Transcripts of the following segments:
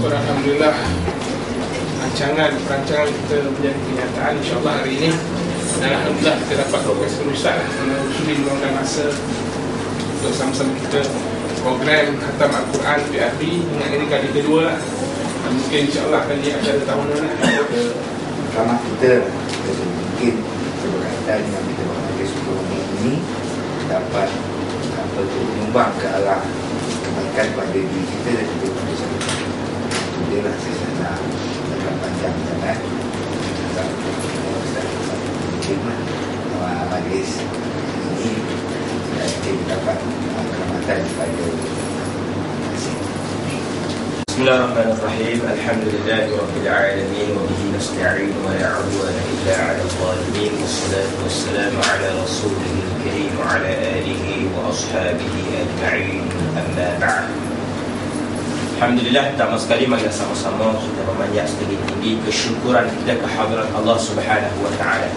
Alhamdulillah, perancangan kita menjadi kenyataan insyaAllah hari ini. Dan Alhamdulillah kita dapat progres terusan menyusuri luangkan masa untuk sama-sama kita program khatam Al-Quran PRB dengan ini kali kedua lah. Dan mungkin insyaAllah kali acara tahunan lah. Pertama kita mungkin berkaitan dengan kita mengambil sebelum ini dapat menyumbang ke arah kebaikan pada diri kita dan juga pada satu. Itulah saya nak agak panjang sangat tentang majlis ini dan kita dapat kehormatan pada Bismillahirrahmanirrahim. Alhamdulillahirabbil alamin wa bihi nasta'in wa la 'udwana illa 'alal zalimin. Wassalatu wassalamu 'ala rasulil karim wa 'ala alihi wa ashabihi ajma'in. Amma ba'd. Alhamdulillah, pertama sekali mari sama-sama kita memanjat setinggi-tinggi kesyukuran kita kehadirat Allah Subhanahu wa taala.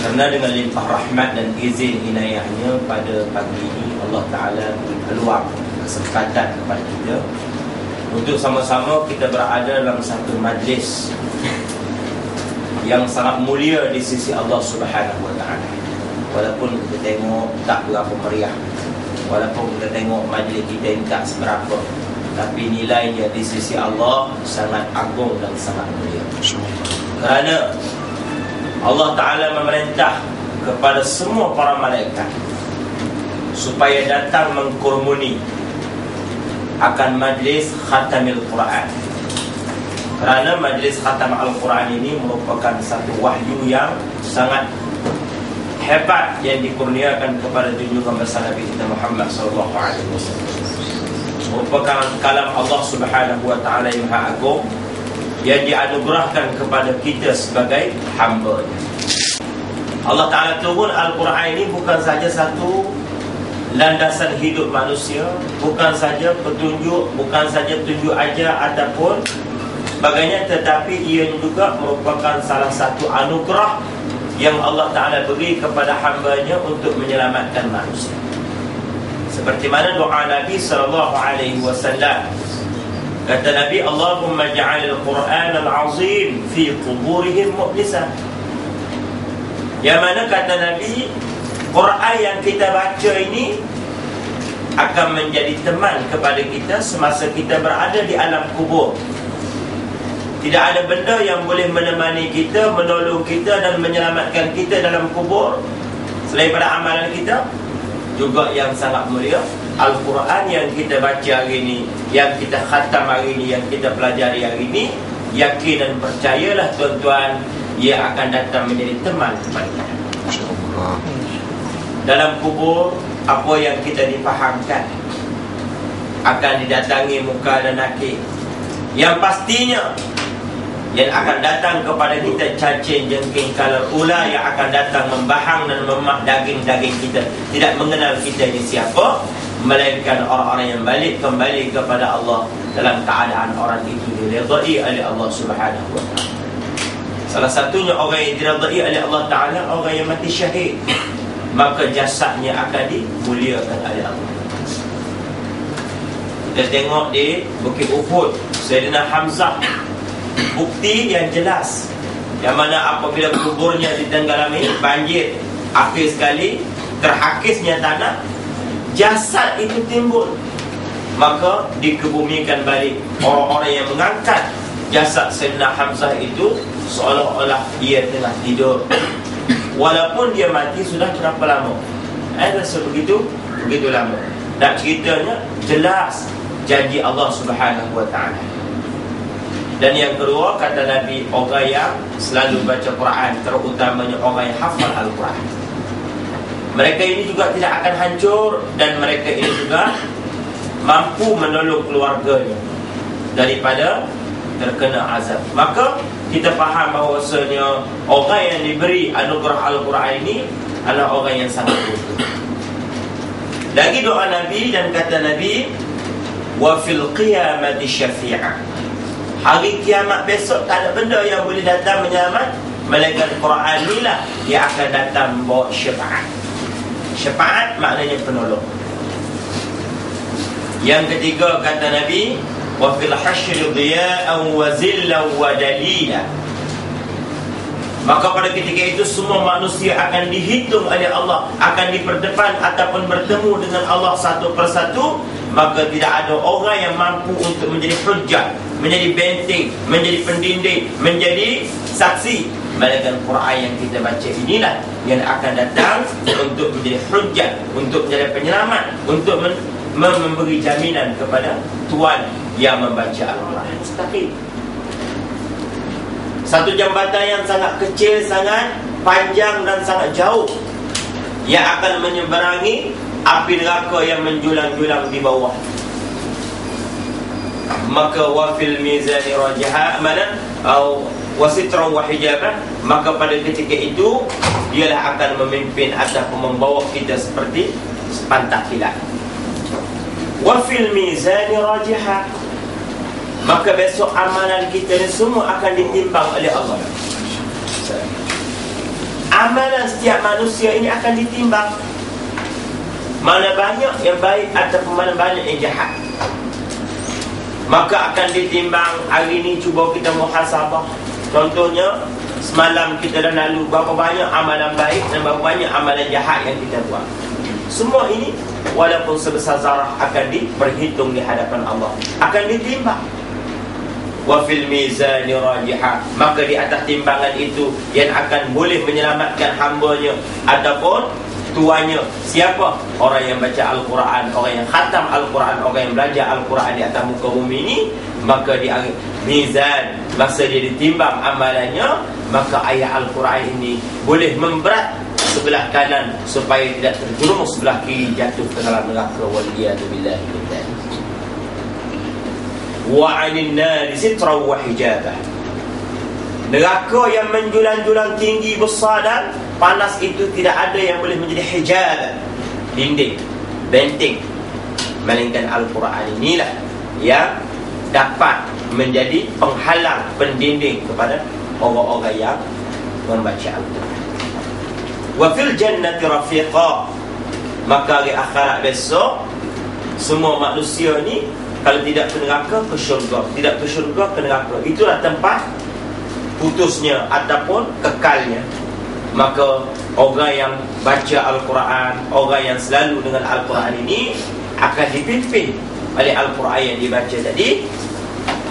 Karena dengan limpah rahmat dan izin inayahnya pada pagi ini Allah Taala beri peluang kesempatan kepada kita untuk sama-sama kita berada dalam satu majlis yang sangat mulia di sisi Allah Subhanahu wa taala. Walaupun kita tengok tak berapa meriah, walaupun kita tengok majlis kita ini tak seberapa, tapi nilainya di sisi Allah sangat agung dan sangat mulia. Kerana Allah Ta'ala memerintah kepada semua para malaikat supaya datang mengkurmuni akan majlis khatamil Quran. Kerana majlis khatam Al-Quran ini merupakan satu wahyu yang sangat hebat yang dikurniakan kepada junjungan besar Nabi kita Muhammad SAW. Merupakan kalam Allah Subhanahu wa taala yang maha agung yang dianugerahkan kepada kita sebagai hamba. Allah Ta'ala turun Al-Quran ini bukan saja satu landasan hidup manusia, bukan saja petunjuk, bukan saja tunjuk ajar ataupun sebagainya, tetapi ia juga merupakan salah satu anugerah yang Allah Ta'ala beri kepada hambanya untuk menyelamatkan manusia. Seperti mana doa Nabi SAW. Kata Nabi, Allahumma ja'alil Qur'an al-azim fi quburihim mu'nisah. Yang mana kata Nabi, Quran yang kita baca ini akan menjadi teman kepada kita semasa kita berada di alam kubur. Tidak ada benda yang boleh menemani kita, menolong kita dan menyelamatkan kita dalam kubur selain pada amalan kita. Juga yang sangat mulia, Al-Quran yang kita baca hari ini, yang kita khatam hari ini, yang kita pelajari hari ini, yakin dan percayalah tuan-tuan, ia akan datang menjadi teman kepada kita. Dalam kubur, apa yang kita difahamkan akan didatangi muka dan nakir. Yang pastinya yang akan datang kepada kita cacing jengking kalar ula yang akan datang membahang dan memak daging-daging kita, tidak mengenal kita ini siapa, melainkan orang-orang yang balik kembali kepada Allah dalam keadaan orang itu diridai oleh Allah Subhanahu wa taala. Salah satunya orang yang diridai oleh Allah Taala, orang yang mati syahid, maka jasadnya akan dimuliakan oleh Allah. Kita tengok di Bukit Uhud, Sayyidina Hamzah, bukti yang jelas yang mana apabila kuburnya ditenggelami banjir, akhir sekali terhakisnya tanah, jasad itu timbul, maka dikebumikan balik. Orang-orang yang mengangkat jasad Sayyidina Hamzah itu seolah-olah ia tengah tidur, walaupun dia mati sudah berapa lama, rasa begitu lama. Dan ceritanya jelas janji Allah Subhanahu wa ta'ala. Dan yang kedua, kata Nabi, orang yang selalu baca Quran, terutamanya orang yang hafal Al-Quran, mereka ini juga tidak akan hancur, dan mereka ini juga mampu menolong keluarganya daripada terkena azab. Maka kita faham bahawasanya orang yang diberi anugerah Al-Quran ini adalah orang yang sangat beruntung. Lagi doa Nabi, dan kata Nabi, wa fil qiyamati syafi'ah. Hari kiamat besok tak ada benda yang boleh datang menyelamat melainkan Quran ni lah dia akan datang membawa syafaat. Syafaat maknanya penolong. Yang ketiga kata Nabi, wa fil hasyri dhiya'an wa zillan wa dalila. Maka pada ketika itu semua manusia akan dihitung oleh Allah, akan diperdepan ataupun bertemu dengan Allah satu persatu. Maka tidak ada orang yang mampu untuk menjadi hujjah, menjadi benteng, menjadi pendinding, menjadi saksi, melainkan Quran yang kita baca inilah yang akan datang untuk menjadi hujjah, untuk menjadi penyelamat, untuk memberi jaminan kepada Tuhan yang membaca Al-Quran. Mustaqim. Satu jambatan yang sangat kecil, sangat panjang dan sangat jauh, yang akan menyeberangi api neraka yang menjulang-julang di bawah. Maka wafil mizani rajaha mana atau wasitran wa hijabah, maka pada ketika itu dialah akan memimpin ataupun membawa kita seperti sepantak kilat. Wafil mizani rajaha, maka besok amalan kita ni semua akan ditimbang oleh Allah. Amalan setiap manusia ini akan ditimbang, mana banyak yang baik ataupun mana banyak yang jahat. Maka akan ditimbang. Hari ini cuba kita muhasabah. Contohnya semalam kita dah lalu berapa banyak amalan baik dan berapa banyak amalan jahat yang kita buat. Semua ini walaupun sebesar zarah akan diperhitung di hadapan Allah, akan ditimbang. Wa fil mizani rajiha, maka di atas timbangan itu yang akan boleh menyelamatkan hamba-Nya ataupun tuannya. Siapa? Orang yang baca Al-Quran, orang yang khatam Al-Quran, orang yang belajar Al-Quran di atas muka bumi ini. Maka di mizan, masa dia ditimbang amalannya, maka ayat Al-Quran ini boleh memberat sebelah kanan supaya tidak terjerumus sebelah kiri, jatuh ke dalam neraka. Waliyadu billahi min dzalik. Wa 'anil nari sitran wa hijabah. Neraka yang menjulang-julang tinggi, besar dan panas itu tidak ada yang boleh menjadi hijab, dinding, benteng, melainkan Al-Quran inilah yang dapat menjadi penghalang, pendinding kepada orang-orang yang membaca Al-Quran. Wa fil jannati rafiqa, maka di akhirat besok semua manusia ni kalau tidak ke neraka ke syurga, tidak ke syurga ke neraka. Itulah tempat putusnya ataupun kekalnya. Maka orang yang baca Al-Quran, orang yang selalu dengan Al-Quran ini akan dipimpin oleh Al-Quran yang dibaca tadi,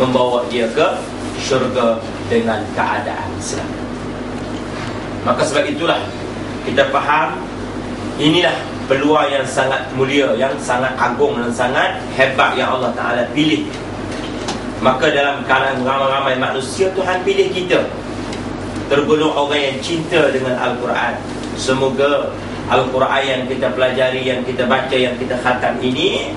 membawa dia ke syurga dengan keadaan selamat. Maka sebab itulah kita faham, inilah peluang yang sangat mulia, yang sangat agung dan sangat hebat yang Allah Ta'ala pilih. Maka dalam kalangan ramai-ramai manusia, Tuhan pilih kita, tergolong orang yang cinta dengan Al-Quran. Semoga Al-Quran yang kita pelajari, yang kita baca, yang kita khatam ini,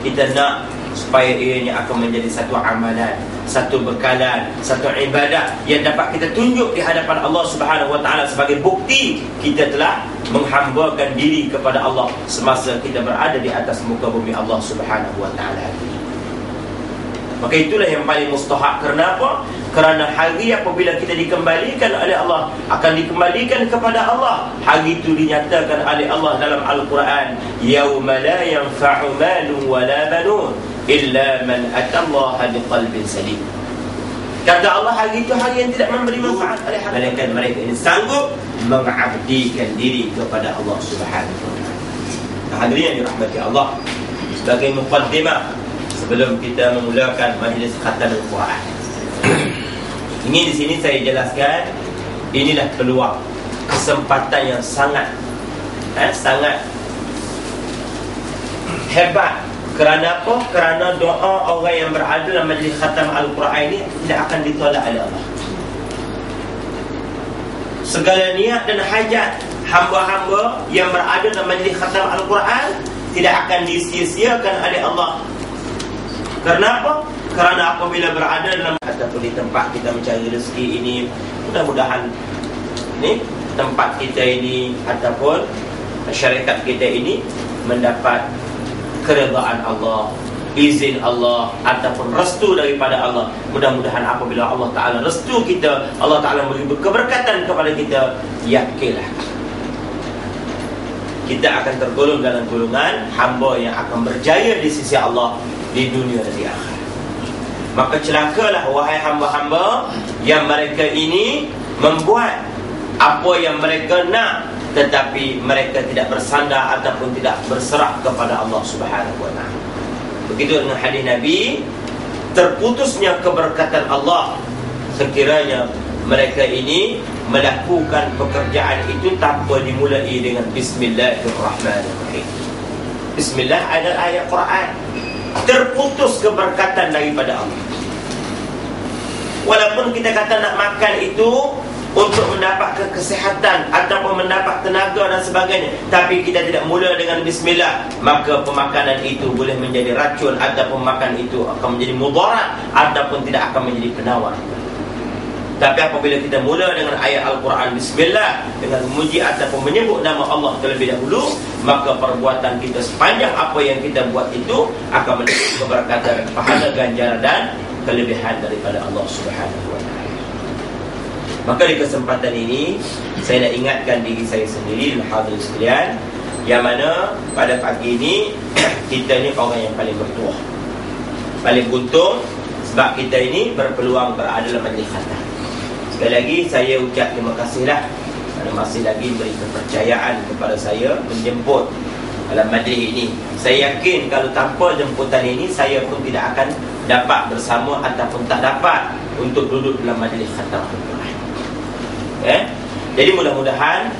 kita nak supaya ianya akan menjadi satu amalan, satu bekalan, satu ibadah yang dapat kita tunjuk di hadapan Allah Subhanahu Wa Taala sebagai bukti kita telah menghambakan diri kepada Allah semasa kita berada di atas muka bumi Allah Subhanahu Wa Taala. Maka itulah yang paling mustahak. Kerana apa? Kerana hari apabila kita dikembalikan oleh Allah, akan dikembalikan kepada Allah. Hari itu dinyatakan oleh Allah dalam Al-Quran, yauma la yanfa'u malun wa la banun illa man atallaha biqalbin salim. Kata Allah, hari itu hari yang tidak memberi manfaat oleh melainkan mereka ini sanggup mengabdikan diri kepada Allah Subhanahu wa taala. Hadirin yang dirahmati Allah, sebagai muqaddimah sebelum kita memulakan majlis khatam Al-Quran, ini di sini saya jelaskan, inilah peluang, kesempatan yang sangat hebat. Kerana apa? Kerana doa orang yang berada dalam majlis khatam Al-Quran ini tidak akan ditolak oleh Allah. Segala niat dan hajat hamba-hamba yang berada dalam majlis khatam Al-Quran tidak akan disia-siakan oleh Allah. Kerana apa? Kerana apabila berada dalam ataupun di tempat kita mencari rezeki ini, mudah-mudahan ni tempat kita ini ataupun syarikat kita ini mendapat keredaan Allah, izin Allah ataupun restu daripada Allah. Mudah-mudahan apabila Allah Ta'ala restu kita, Allah Ta'ala beri keberkatan kepada kita, yakinlah kita akan tergolong dalam golongan hamba yang akan berjaya di sisi Allah di dunia dan di akhirat. Maka celakalah wahai hamba-hamba yang mereka ini membuat apa yang mereka nak, tetapi mereka tidak bersandar ataupun tidak berserah kepada Allah Subhanahu wa ta'ala. Begitu dengan hadis Nabi, terputusnya keberkatan Allah sekiranya mereka ini melakukan pekerjaan itu tanpa dimulai dengan Bismillahirrahmanirrahim. Bismillah adalah ayat Quran. Terputus keberkatan daripada Allah. Walaupun kita kata nak makan itu untuk mendapat kesihatan ataupun mendapat tenaga dan sebagainya, tapi kita tidak mula dengan Bismillah, maka pemakanan itu boleh menjadi racun, ataupun makan itu akan menjadi mudarat, ataupun tidak akan menjadi penawar. Tapi apabila kita mula dengan ayat Al-Quran Bismillah, dengan memuji ataupun menyebut nama Allah terlebih dahulu, maka perbuatan kita sepanjang apa yang kita buat itu akan mendapat keberkatan, pahala, ganjaran dan kelebihan daripada Allah Subhanahu wa ta'ala. Maka di kesempatan ini saya nak ingatkan diri saya sendiri dan hadirin sekalian, yang mana pada pagi ini kita ni orang yang paling bertuah, paling beruntung, sebab kita ini berpeluang berada dalam majlis khatam. Sekali lagi saya ucap terima kasihlah kerana masih lagi beri kepercayaan kepada saya menjemput dalam majlis ini. Saya yakin kalau tanpa jemputan ini saya pun tidak akan dapat bersama ataupun tak dapat untuk duduk dalam majlis khatam Al-Quran. Jadi mudah-mudahan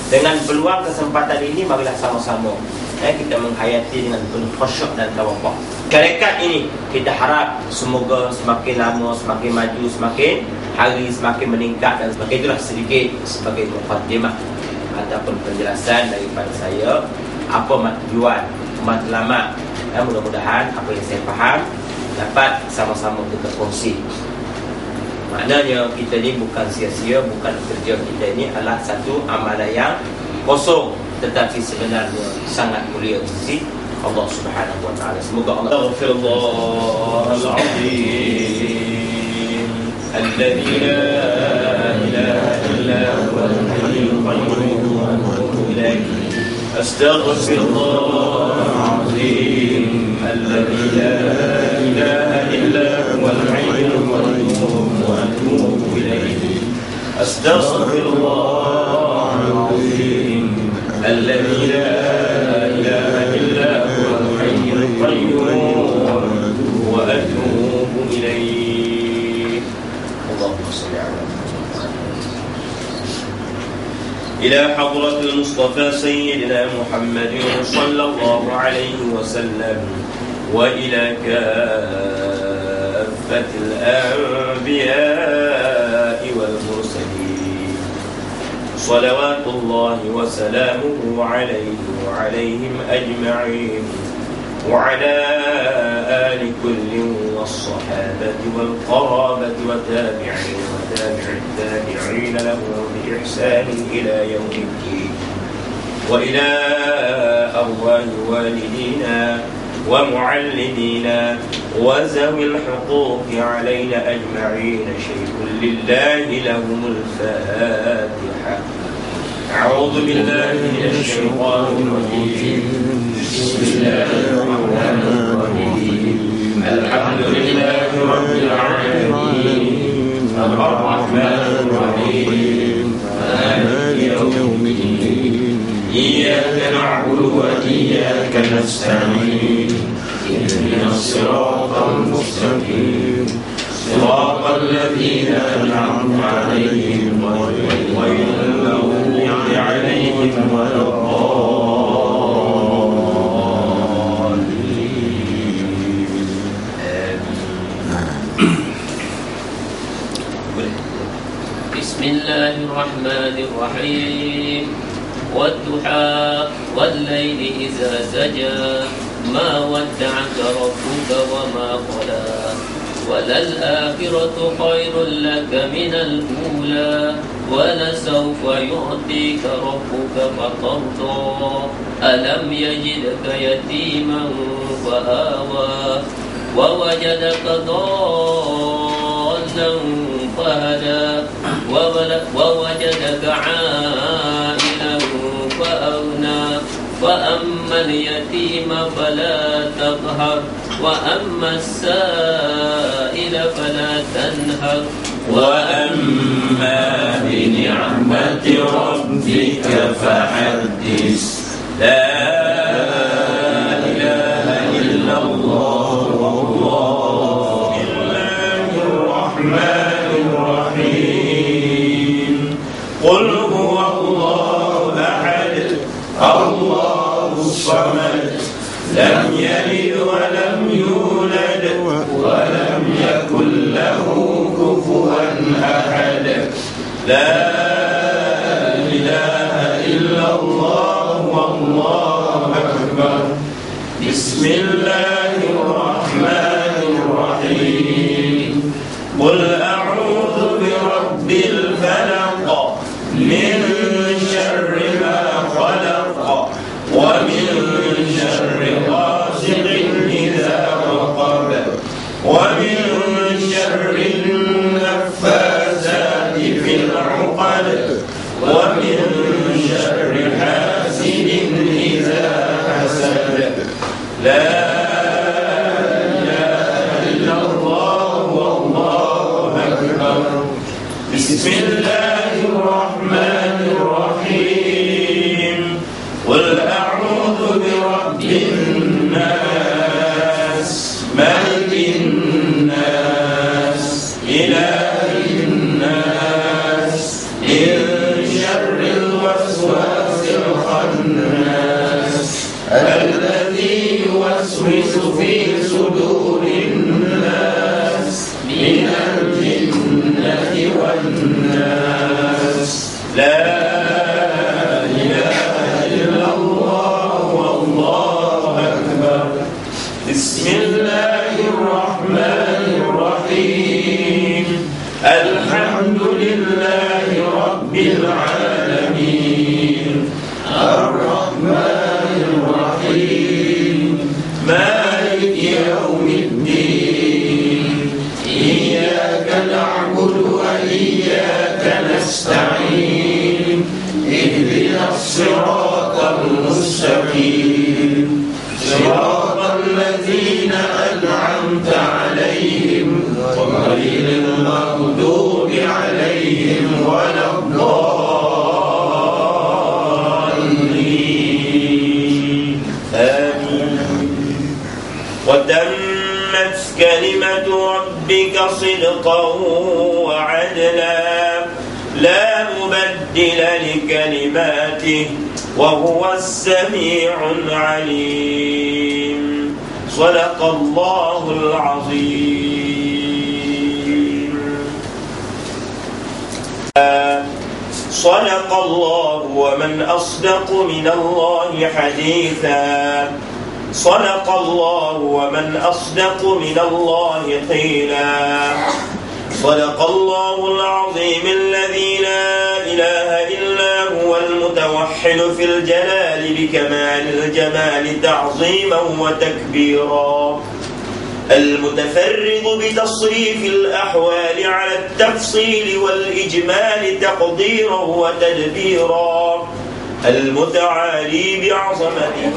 dengan peluang kesempatan ini, marilah sama-sama kita menghayati dengan penuh khusyuk dan tawakal. Syarikat ini kita harap semoga semakin lama, semakin maju, semakin hari semakin meningkat. Dan sebagainya. Itulah sedikit sebagai mukadimah ataupun penjelasan daripada saya apa tujuan matlamat. Mudah-mudahan apa yang saya faham dapat sama-sama kita kongsi. Maknanya kita ni bukan sia-sia, bukan kerja kita ini adalah satu amalan yang kosong, tetapi sebenarnya sangat mulia di sisi Allah Subhanahu wa ta'ala. Semoga Allah Astaghfirullahal azim alladzi la ilaha illa huwal hayyul qayyum wa atubu ilaih. Astaghfirullahal azim alladzi la ilaha illa huwal hayyul qayyum wa atubu ilaih. Astaghfirullahal azim الذي لا إله إلا هو الحي القيوم وأتوب إليه. اللهم صل على إلى حضرة المصطفى سيدنا محمد صلى الله عليه وسلم وإلى كافة الأنبياء والمرسلين صلوات الله وسلامه عليه وعليهم أجمعين وعلى آل كل والصحابة والقرابة وتابعين وتابع التابعين لهم بإحسان إلى يوم الدين وإلى أرواح والدينا ومعلمينا وذوي الحقوق علينا أجمعين. شيء لله لهم الفاتحة. أعوذ بالله من الشيطان الرجيم. بسم الله الرحمن الرحيم. الحمد لله رب العالمين الرحمن الرحيم مالك يوم الدين إياك نعبد وإياك نستعين اهدنا الصراط المستقيم صراط الذين أنعمت عليهم غير المغضوب عليهم ولا الضالين. بسم الله الرحمن الرحيم. والضحى والليل إذا سجى ما ودعك ربك وما قلى وللآخرة خير لك من الأولى ولسوف يعطيك ربك فترضى ألم يجدك يتيما فآوى ووجدك ضالا فهدى ووجدك عائلا فأغنى فأما اليتيم فلا تقهر وأما السائل فلا تنهر وأما بنعمة ربك فحدث لا إله إلا الله والله الرحمن الرحيم قل هو الله أحد الله الصمد لم يلد ولم يولد ولم يكن له كفوا أحد لا إله إلا الله والله أكبر بسم الله الرحمن الرحيم قل أعوذ برب الفلق من شر ما خلق ومن شر غاسق إذا وقب ومن شر النفاثات في العقد ومن شر حاسد إذا حسد لا إله إلا الله والله أكبر بسم الله الرحمن الرحيم قل أعوذ برب الناس ملك الناس إله الناس من شر الوسواس الخناس الذي يوسوس في صدور الناس من الجنة والناس لا إله إلا الله والله أكبر بسم الله الرحمن الرحيم الحمد لله رب العالمين الرحمن الرحيم مالك يوم الدين إياك نعبد وإياك نستعين اهدنا الصراط المستقيم صراط الذين أنعمت عليهم غير المغضوب عليهم ولا الضالين آمين وتمت كلمة ربك صدقا وعدلا لا مبدل لكلماته وهو السميع العليم صدق الله العظيم صدق الله ومن أصدق من الله حديثا صدق الله ومن أصدق من الله قيلا صدق الله العظيم الذي لا إله إلا هو المتوحد في الجلال بكمال الجمال تعظيما وتكبيرا المتفرد بتصريف الأحوال على التفصيل والإجمال تقديرا وتدبيرا المتعالي بعظمته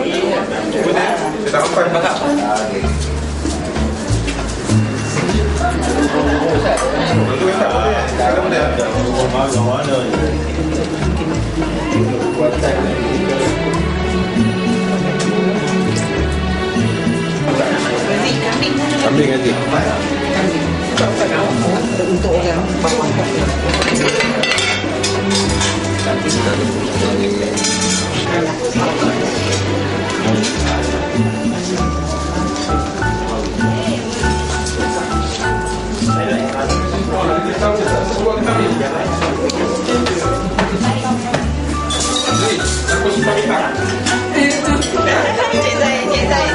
Kambing aja. Untuk yang bawah. Chị dạy.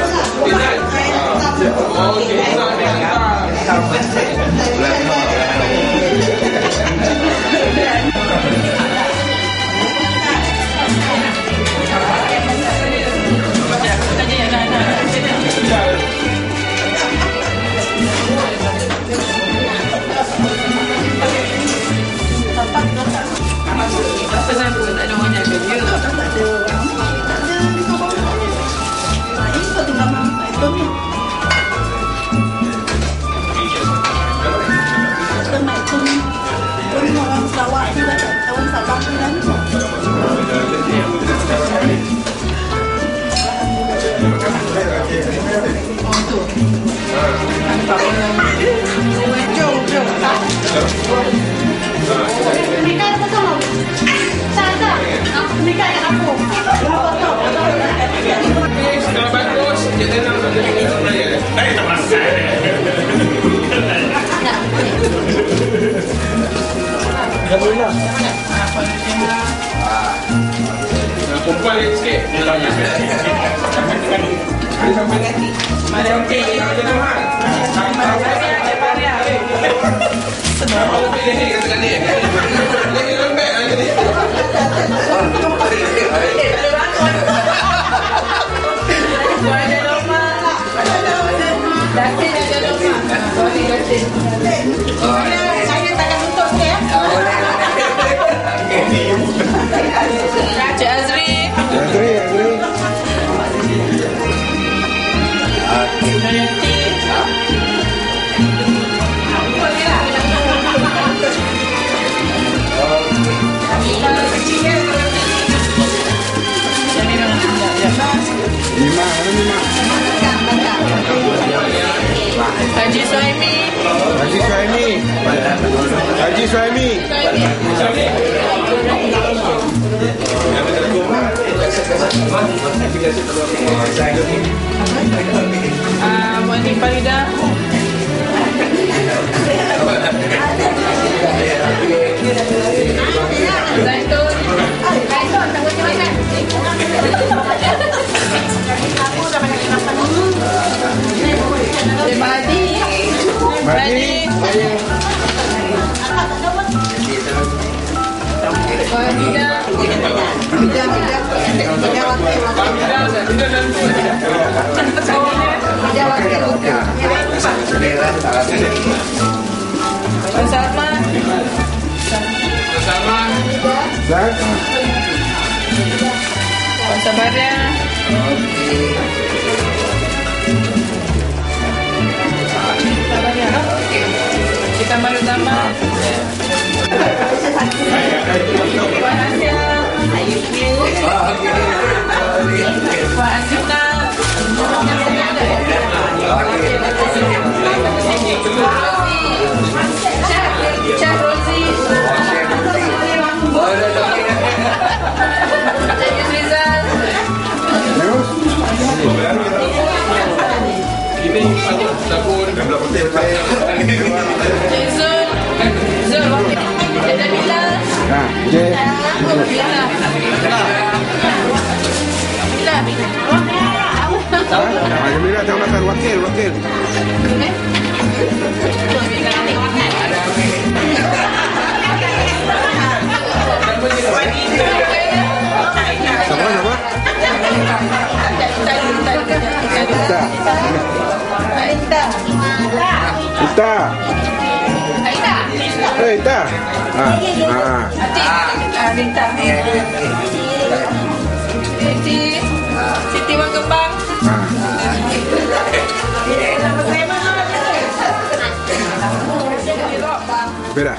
Mika ada betul? Sada. Mika ada apa? Kalau bagus, kita nak jadi orang. Tak masalah. Alhamdulillah. Perempuan lagi sikit. Macam okey. Kalau pilih ni katakan ni. Dia lembek aja ni. Saya takkan tutup ni ya. Cik Azri. Haji Suhaimi. Muhammad Farida. Zaitun. Madi. Salman. Sabarnya. Kita baru tambah. Pak Anjuna. Chef Rozi. Rizal. Ini satu dapur. Zul. Jamila. Jamila jangan makan wakil. Siapa? Ita. Siti Manggembang. Beda.